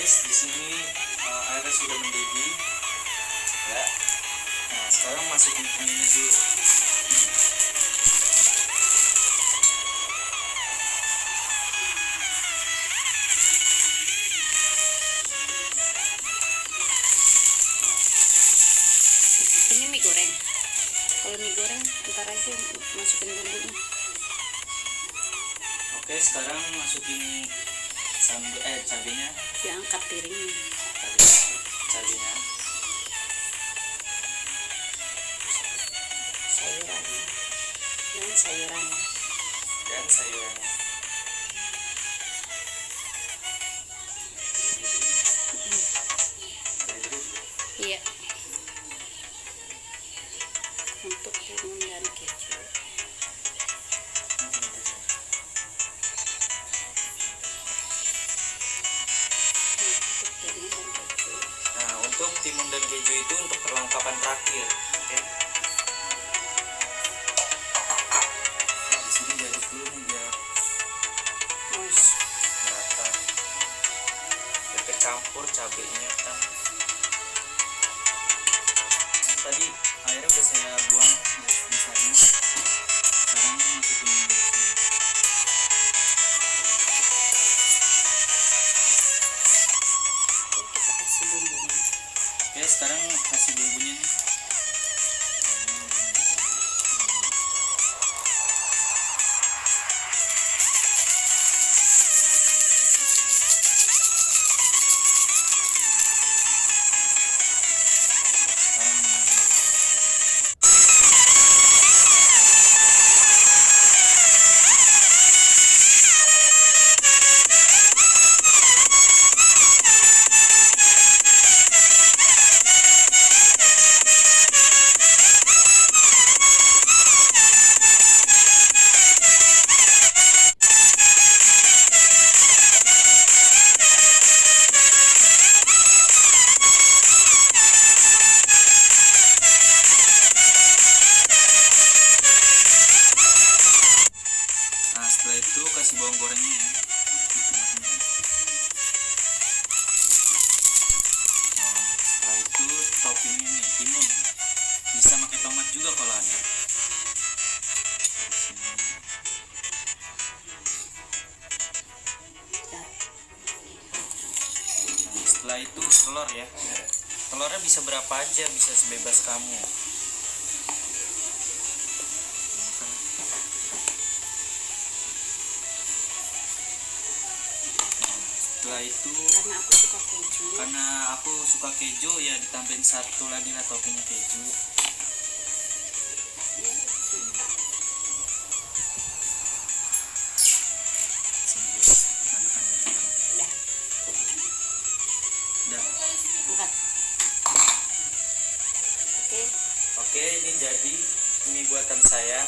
guys, di sini airnya sudah mendidih ya. Nah, sekarang masukin mie dulu. Ini mie goreng. Kalau mie goreng ntar aja masukin bumbunya. Oke, sekarang masukin cabenya. Diangkat piringnya. Cabenya. Sayurannya. Dan sayurannya. Dan sayurannya. Iya. Untuk timun dan keju. Nah, untuk timun dan keju itu untuk perlengkapan terakhir. Oke. Di sini diaduk dulu nih biar merata. Biar kecampur cabenya kan. Tadi airnya udah saya buang besarnya. Sekarang masukin ini. Kita kasih bumbunya. Oke, sekarang kasih bumbunya nih. Nah, setelah itu kasih bawang gorengnya ya di tengahnya. Nah, setelah itu toppingnya nih timun. Bisa pakai tomat juga kalau ada. Nah, setelah itu telur ya. Telurnya bisa berapa aja, bisa sebebas kamu. Setelah itu Karena aku suka keju. ya ditambahin satu lagi lah topping keju. Udah. Udah. Angkat. Oke. Oke, ini jadi mie buatan saya.